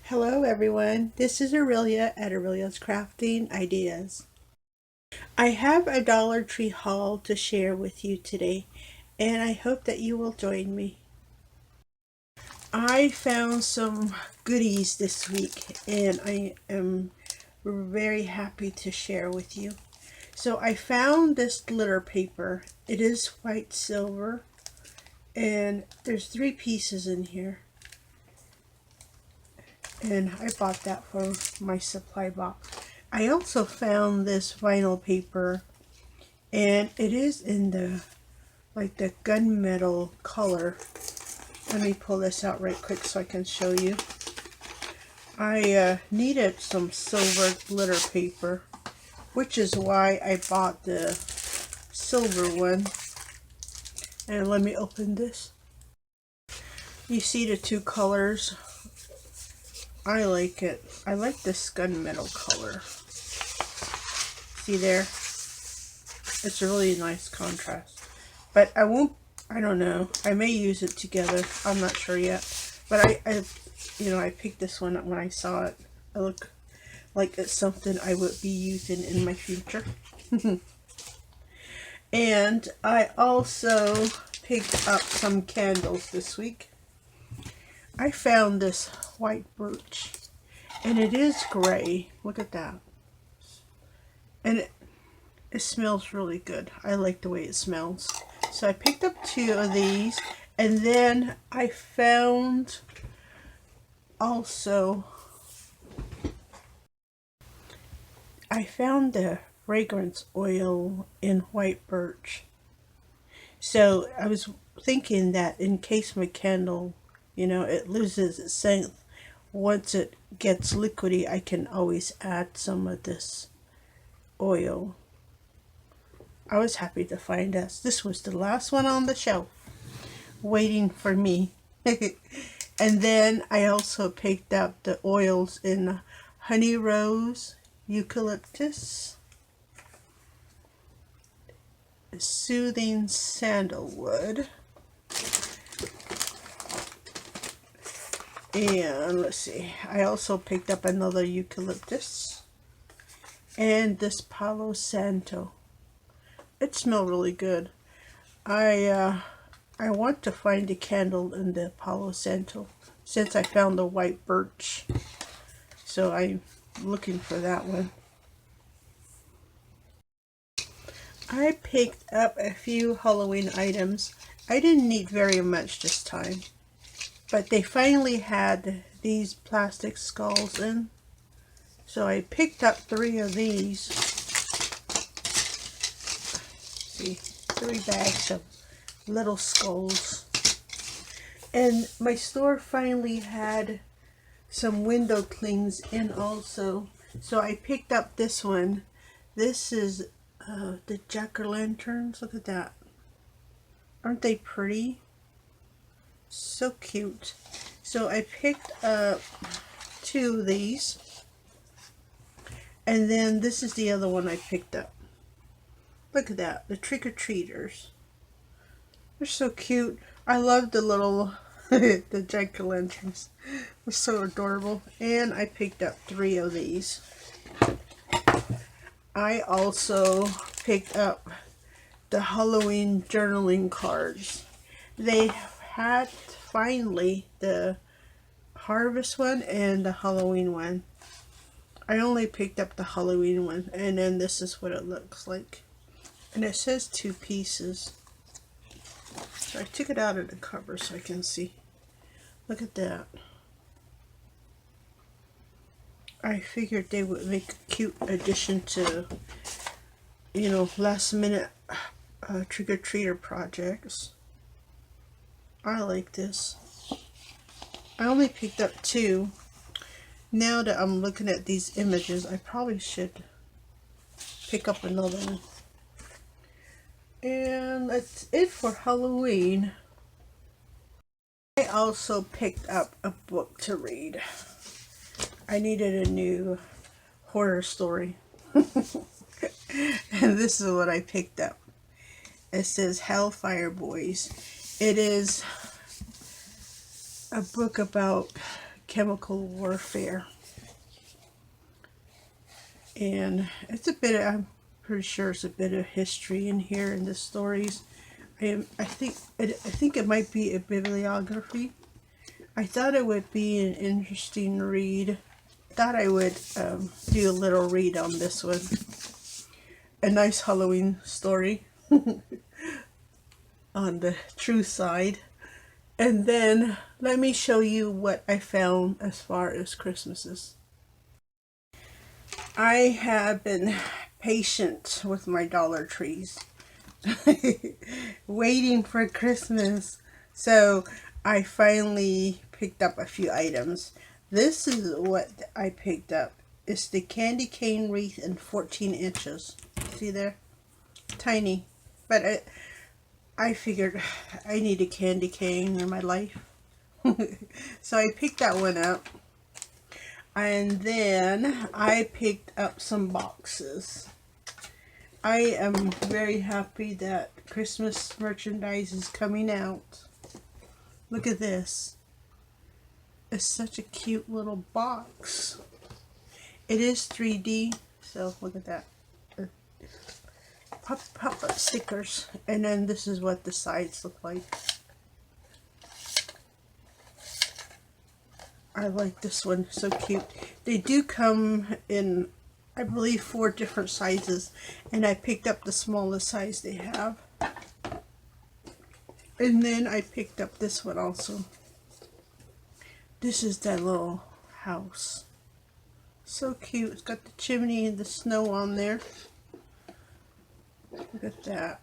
Hello everyone, this is Aurelia at Aurelia's Crafting Ideas. I have a Dollar Tree haul to share with you today, and I hope that you will join me. I found some goodies this week, and I am very happy to share with you. So I found this glitter paper. It is white silver, and there's 3 pieces in here. And I bought that for my supply box. I also found this vinyl paper, and it is in the gunmetal color. Let me pull this out right quick so I can show you. I needed some silver glitter paper, which is why I bought the silver one. And let me open this. You see the 2 colors. I like it. I like this gunmetal color. See there? It's a really nice contrast. But I don't know. I may use it together. I'm not sure yet. But I picked this one up when I saw it. It looked like it's something I would be using in my future. And I also picked up some candles this week. I found this white birch, and it is gray. Look at that. And it smells really good. I like the way it smells. So I picked up 2 of these, and then I found also the fragrance oil in white birch. So I was thinking that in case my candle, it loses its scent. Once it gets liquidy, I can always add some of this oil. I was happy to find this was the last one on the shelf, waiting for me. And then I also picked up the oils in honey rose, eucalyptus, soothing sandalwood, and let's see, I also picked up another eucalyptus and this Palo Santo. It smells really good. I want to find a candle in the Palo Santo since I found the white birch. So I'm looking for that one. I picked up a few Halloween items. I didn't need very much this time, but they finally had these plastic skulls in. So I picked up 3 of these. See, 3 bags of little skulls. And my store finally had some window clings in also. So I picked up this one. This is the jack-o'-lanterns. Look at that. Aren't they pretty? So cute. So I picked up 2 of these. And then this is the other one I picked up. Look at that. The trick-or-treaters. They're so cute. I love the little the jack-o'-lanterns. They're so adorable. And I picked up 3 of these. I also picked up the Halloween journaling cards. They had finally the harvest one and the Halloween one. I only picked up the Halloween one, and then this is what it looks like. And it says 2 pieces. So I took it out of the cover so I can see. Look at that. I figured they would make a cute addition to, last minute trick-or-treater projects. I like this. I only picked up 2. Now that I'm looking at these images, I probably should pick up another one. And that's it for Halloween. I also picked up a book to read. I needed a new horror story. And this is what I picked up. It says Hellfire Boys. It is a book about chemical warfare. And it's a bit of, I'm pretty sure it's a bit of history in here in the stories. I think it might be a bibliography. I thought it would be an interesting read. Thought I would do a little read on this one. A nice Halloween story on the true side. And then let me show you what I found as far as Christmases. I have been patient with my Dollar Trees. Waiting for Christmas. So I finally picked up a few items. This is what I picked up. It's the candy cane wreath in 14 inches. See there? Tiny. But I figured I need a candy cane in my life. So I picked that one up. And then I picked up some boxes. I am very happy that Christmas merchandise is coming out. Look at this. It's such a cute little box. It is 3D, so look at that. Pop-up stickers. And then this is what the sides look like. I like this one, so cute. They do come in, I believe, 4 different sizes, and I picked up the smallest size they have. And then I picked up this one also. This is that little house. So cute. It's got the chimney and the snow on there. Look at that.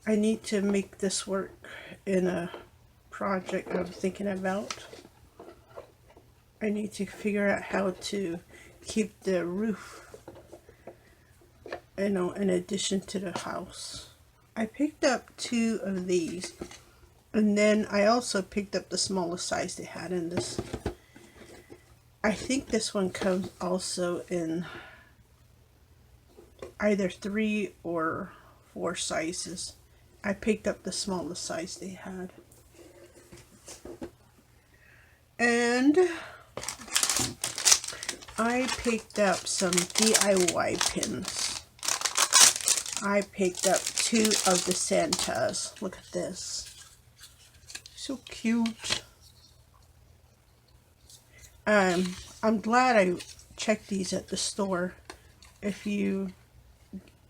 I need to make this work in a project I'm thinking about. I need to figure out how to keep the roof, you know, in addition to the house. I picked up 2 of these, and then I also picked up the smallest size they had in this. I think this one comes also in either 3 or 4 sizes. I picked up the smallest size they had. And I picked up some DIY pins. I picked up 2 of the Santas. Look at this. So cute. I'm glad I checked these at the store. If you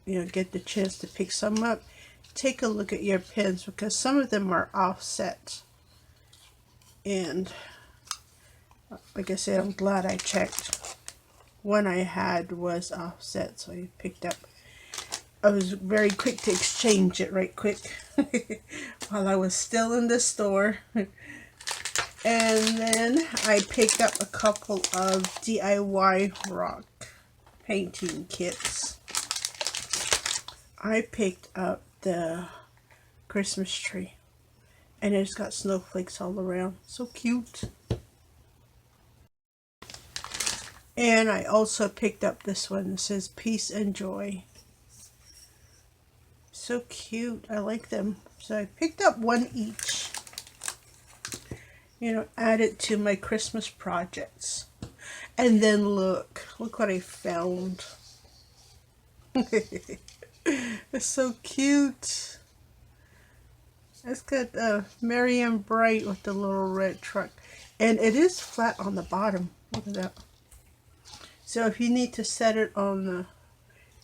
get the chance to pick some up, take a look at your pins, because some of them are offset. And like I said, I'm glad I checked. One I had was offset, so I picked up. I was very quick to exchange it right quick while I was still in the store. And then I picked up a couple of DIY rock painting kits. I picked up the Christmas tree, and it's got snowflakes all around. So cute. And I also picked up this one that says Peace and Joy. So cute. I like them. So I picked up 1 each. Add it to my Christmas projects. And then look what I found. It's so cute. It's got Merry and Bright with the little red truck. And it is flat on the bottom. Look at that. So if you need to set it on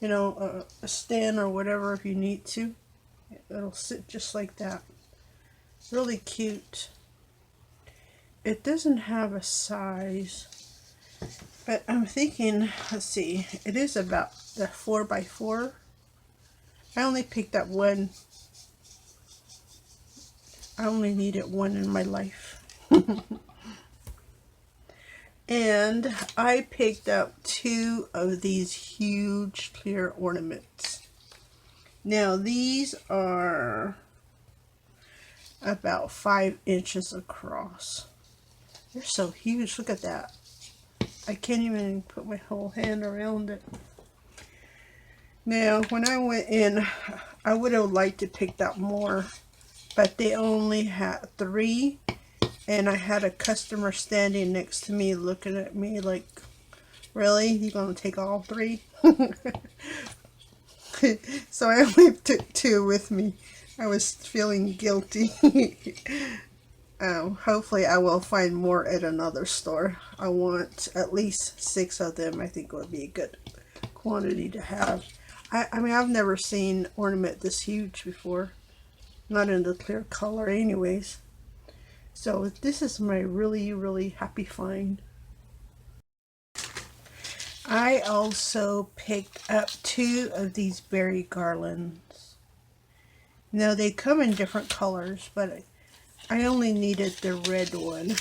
the, a stand or whatever, if you need to, it'll sit just like that. Really cute. It doesn't have a size, but I'm thinking, let's see, it is about the 4x4. I only picked up 1. I only needed 1 in my life. And I picked up 2 of these huge clear ornaments. Now these are about 5 inches across. They're so huge. Look at that. I can't even put my whole hand around it. Now, when I went in, I would have liked to pick up more, but they only had 3, And I had a customer standing next to me looking at me like, really? You gonna take all 3? So I only took 2 with me. I was feeling guilty. Hopefully I will find more at another store. I want at least 6 of them. I think would be a good quantity to have. I mean, I've never seen ornament this huge before. Not in the clear color anyways. So this is my really, really happy find. I also picked up 2 of these berry garlands. Now they come in different colors, but I only needed the red one.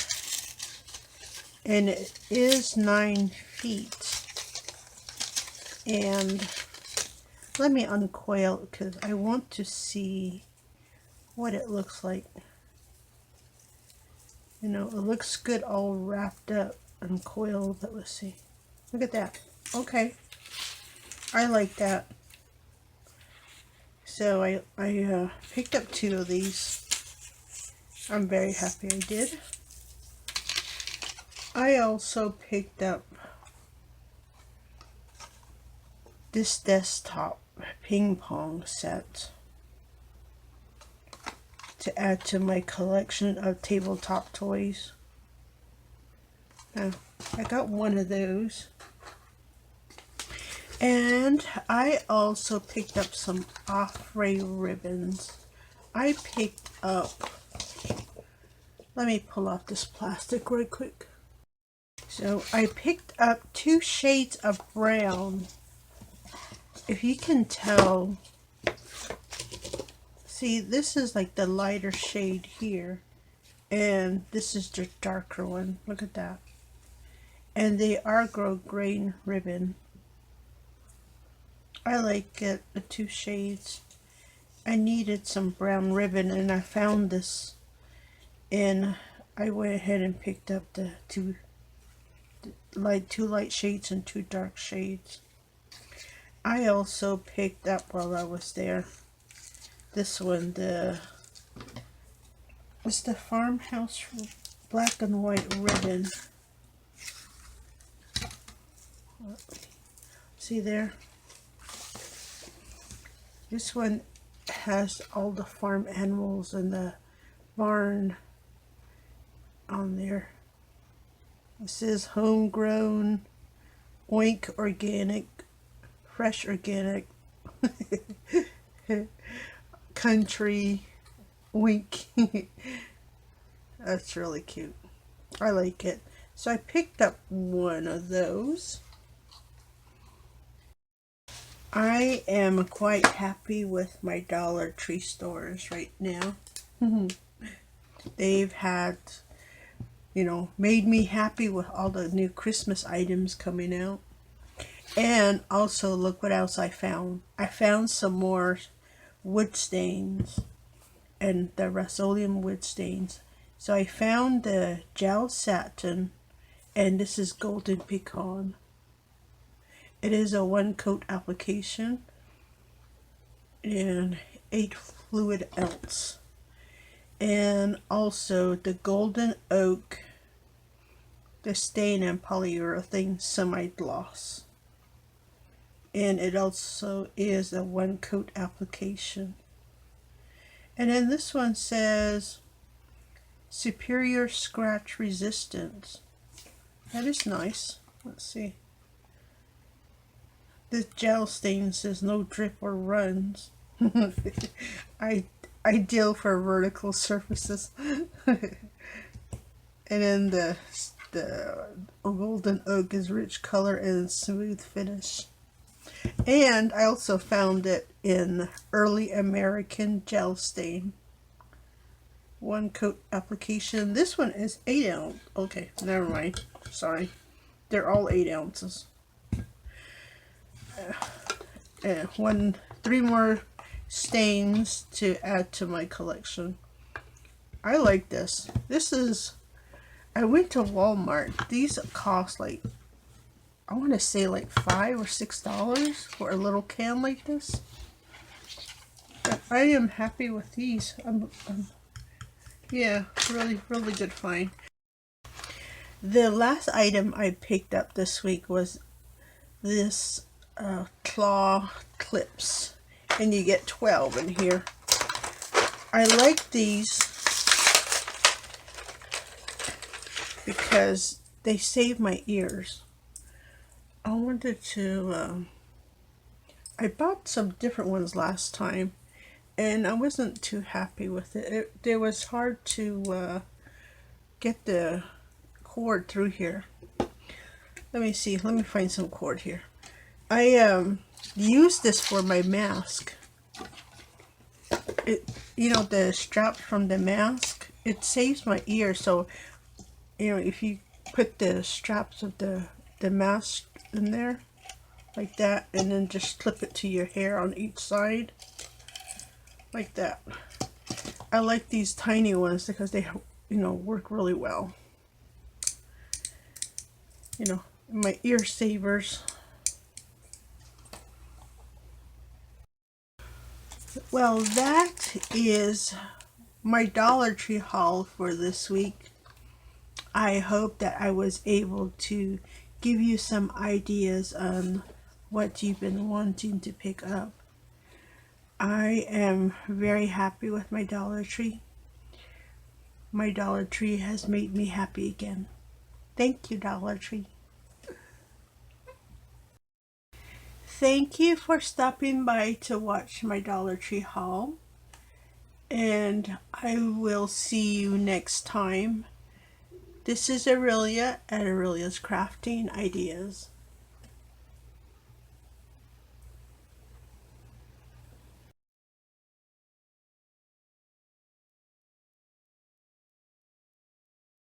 And it is 9 feet. And let me uncoil it because I want to see what it looks like. You know, it looks good all wrapped up and coiled, but let's see. Look at that. Okay. I like that. So I picked up 2 of these. I'm very happy I did. I also picked up this desktop ping pong set to add to my collection of tabletop toys. Now, I got 1 of those. And I also picked up some Offray ribbons. I picked up, let me pull off this plastic right quick. So I picked up 2 shades of brown. If you can tell, see, this is like the lighter shade here, and this is the darker one. Look at that. And they are grosgrain ribbon. I like it, the 2 shades. I needed some brown ribbon, and I found this, and I went ahead and picked up the 2 light shades and 2 dark shades. I also picked up, while I was there, this one, it's the Farmhouse black and white ribbon. See there? This one has all the farm animals and the barn on there. It says homegrown, oink organic, fresh organic, country, wink. That's really cute. I like it. So I picked up 1 of those. I am quite happy with my Dollar Tree stores right now. They've had, you know, made me happy with all the new Christmas items coming out. And also, look what else I found. I found some more wood stains, and the Rust-Oleum wood stains. So I found the gel satin, and this is golden pecan. It is a 1-coat application and 8 fluid ounce. And also the golden oak, the stain and polyurethane semi-gloss. And it also is a 1-coat application. And then this one says superior scratch resistance. That is nice. Let's see. This gel stain says no drip or runs. Ideal for vertical surfaces. And then the golden oak is rich color and smooth finish. And I also found it in early American gel stain. 1-coat application. This one is 8 ounce. Okay, never mind. Sorry. They're all 8 ounces. And 3 more stains to add to my collection. I like this. This is, I went to Walmart. These cost like, I want to say like $5 or $6 for a little can like this. But I am happy with these. Yeah, really good find. The last item I picked up this week was this claw clips, and you get 12 in here. I like these because they save my ears. I wanted to, I bought some different ones last time, and I wasn't too happy with it. It was hard to get the cord through here. Let me see, let me find some cord here. I use this for my mask. It, you know, the strap from the mask, it saves my ear. So, you know, if you put the straps of the mask in there like that, and then just clip it to your hair on each side like that. I like these tiny ones because they, you know, work really well. You know, my ear savers. Well, that is my Dollar Tree haul for this week. I hope that I was able to give you some ideas on what you've been wanting to pick up. I am very happy with my Dollar Tree. My Dollar Tree has made me happy again. Thank you, Dollar Tree. Thank you for stopping by to watch my Dollar Tree haul. And I will see you next time. This is Aurelia at Aurelia's Crafting Ideas.